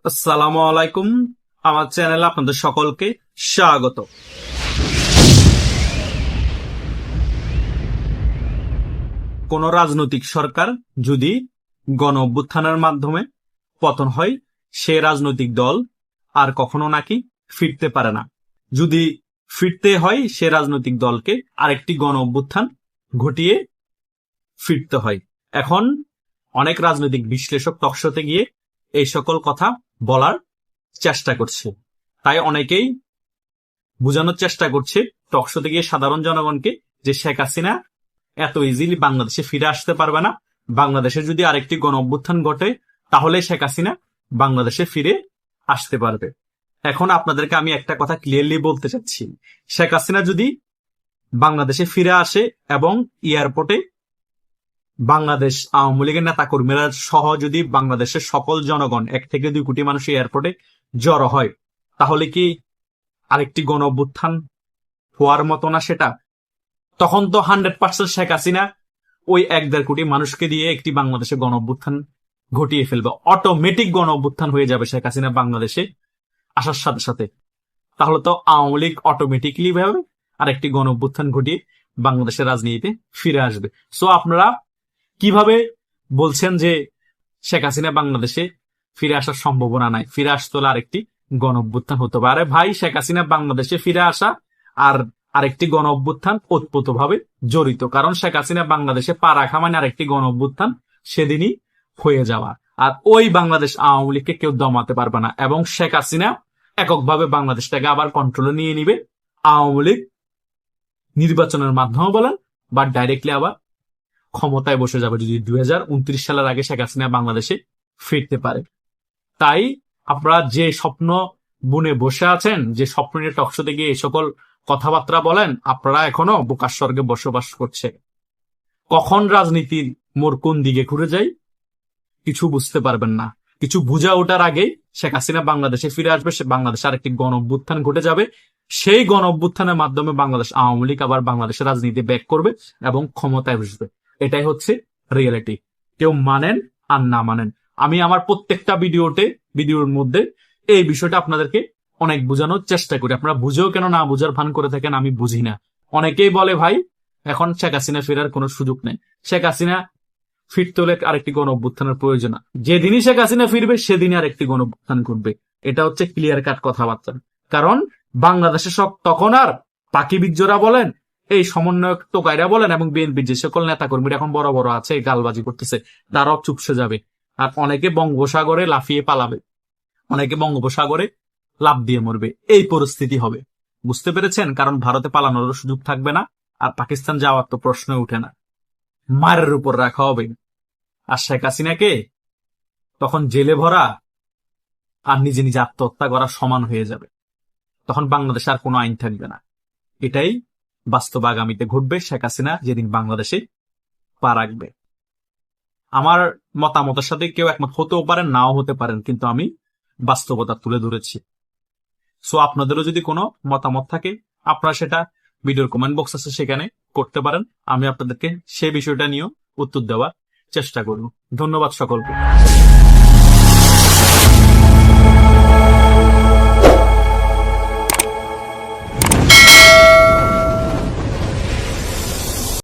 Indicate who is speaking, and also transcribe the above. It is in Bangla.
Speaker 1: আসসালামু আলাইকুম। আমার চ্যানেলে আপনাদের সকলকে স্বাগত। কোন রাজনৈতিক সরকার যদি গণ অভ্যুত্থানের মাধ্যমে পতন হয়, সে রাজনৈতিক দল আর কখনো নাকি ফিরতে পারে না। যদি ফিরতে হয়, সে রাজনৈতিক দলকে আরেকটি গণ অভ্যুত্থান ঘটিয়ে ফিরতে হয়। এখন অনেক রাজনৈতিক বিশ্লেষক টকশোতে গিয়ে এই সকল কথা বলার চেষ্টা করছে। তাই অনেকেই বোঝানোর চেষ্টা করছে টকশোতে গিয়ে সাধারণ জনগণকে যে শেখ হাসিনা এত ইজিলি বাংলাদেশে ফিরে আসতে পারবে না। বাংলাদেশে যদি আরেকটি গণ অভ্যুত্থান ঘটে, তাহলে শেখ হাসিনা বাংলাদেশে ফিরে আসতে পারবে। এখন আপনাদেরকে আমি একটা কথা ক্লিয়ারলি বলতে চাচ্ছি, শেখ হাসিনা যদি বাংলাদেশে ফিরে আসে এবং এয়ারপোর্টে বাংলাদেশ আওয়ামী লীগের নেতা কর্মীরা সহ যদি বাংলাদেশের সকল জনগণ 1 থেকে 2 কোটি মানুষ এয়ারপোর্টে জড়ো হয়, তাহলে কি আরেকটি গণ অভ্যুত্থান হওয়ার মতো না সেটা? তখন তো 100% শেখ হাসিনা ওই 1-1.5 কোটি মানুষকে দিয়ে একটি বাংলাদেশে গণ অভ্যুত্থান ঘটিয়ে ফেলবে। অটোমেটিক গণ অভ্যুত্থান হয়ে যাবে শেখ হাসিনা বাংলাদেশে আসার সাথে সাথে। তাহলে তো আওয়ামী লীগ অটোমেটিকলি ভাবে আরেকটি গণ অভ্যুত্থান ঘটিয়ে বাংলাদেশের রাজনীতিতে ফিরে আসবে। সো আপনারা কিভাবে বলছেন যে শেখ হাসিনা বাংলাদেশে ফিরে আসার সম্ভাবনা নাই, ফিরে আসতে হলে আরেকটি গণ অভ্যুত্থান হতে পারে? ভাই, শেখ হাসিনা বাংলাদেশে ফিরে আসা আর আরেকটি গণ অভ্যুত্থান ওতপ্রোতভাবে জড়িত। কারণ শেখ হাসিনা বাংলাদেশে পা রাখা মানে আরেকটি গণ অভ্যুত্থান সেদিনই হয়ে যাওয়া। আর ওই বাংলাদেশ আওয়ামী লীগকে কেউ দমাতে পারবে না এবং শেখ হাসিনা এককভাবে বাংলাদেশটাকে আবার কন্ট্রোলে নিয়ে নিবে। আওয়ামী লীগ নির্বাচনের মাধ্যমে বলেন বা ডাইরেক্টলি আবার ক্ষমতায় বসে যাবে যদি 2029 সালের আগে শেখ হাসিনা বাংলাদেশে ফিরতে পারে। তাই আপনারা যে স্বপ্ন বুনে বসে আছেন, যে স্বপ্ন নিয়ে টকশোতে গিয়ে এই সকল কথাবার্তা বলেন, আপনারা এখনো বোকার স্বর্গে বসবাস করছে। কখন রাজনীতির মোড় কোন দিকে ঘুরে যায় কিছু বুঝতে পারবেন না। কিছু বুঝা ওঠার আগে শেখ হাসিনা বাংলাদেশে ফিরে আসবে, সে বাংলাদেশে আরেকটি গণ অভ্যুত্থান ঘটে যাবে। সেই গণ অভ্যুত্থানের মাধ্যমে বাংলাদেশ আওয়ামী লীগ আবার বাংলাদেশের রাজনীতি ব্যাক করবে এবং ক্ষমতায় বসবে। এটাই হচ্ছে রিয়েলিটি। কেউ মানেন আর না মানেন, আমি আমার প্রত্যেকটা ভিডিওর মধ্যে এই বিষয়টা আপনাদেরকে অনেক বোঝানোর চেষ্টা করি। আপনারা বুঝেও কেন না বুঝার ভান করে থাকেন আমি বুঝি না। অনেকেই বলে ভাই এখন শেখ হাসিনা ফেরার কোনো সুযোগ নেই, শেখ হাসিনা ফিরতে হলে আরেকটি গণ অভ্যুত্থানের প্রয়োজন। যেদিনই শেখ হাসিনা ফিরবে সেদিনই আরেকটি গণ অভ্যুত্থান ঘটবে। এটা হচ্ছে ক্লিয়ার কাট কথাবার্তা। কারণ বাংলাদেশে সব তখন আর পাকি বিজ্জরা বলেন, এই সমন্বয়ক টোকাইরা বলেন এবং বিএনপির যে সকল নেতা কর্মীরা এখন বড় বড় আছে গালবাজি করতেছে, তারাও চুপসে যাবে। আর অনেকে বঙ্গোপসাগরে লাফিয়ে পালাবে, অনেকে বঙ্গোপসাগরে লাফ দিয়ে মরবে। এই পরিস্থিতি হবে, বুঝতে পেরেছেন? কারণ ভারতে পালানোর সুযোগ থাকবে না আর পাকিস্তান যাওয়ার তো প্রশ্ন উঠে না, মারের উপর রাখা হবে। আর শেখ হাসিনাকে তখন জেলে ভরা আর নিজে নিজে আত্মহত্যা করা সমান হয়ে যাবে। তখন বাংলাদেশে আর কোনো আইন থাকবে না। এটাই বাস্তব আগামীতে ঘটবে শেখ হাসিনা যেদিন বাংলাদেশে পা রাখবে। আমার মতামতের সাথে কেউ একমত হতেও পারেন, নাও হতে পারেন, কিন্তু আমি বাস্তবতা তুলে ধরেছি। সো আপনাদেরও যদি কোনো মতামত থাকে আপনারা সেটা ভিডিওর কমেন্ট বক্স আছে সেখানে করতে পারেন। আমি আপনাদেরকে সেই বিষয়টা নিয়েও উত্তর দেওয়ার চেষ্টা করব। ধন্যবাদ সকলকে।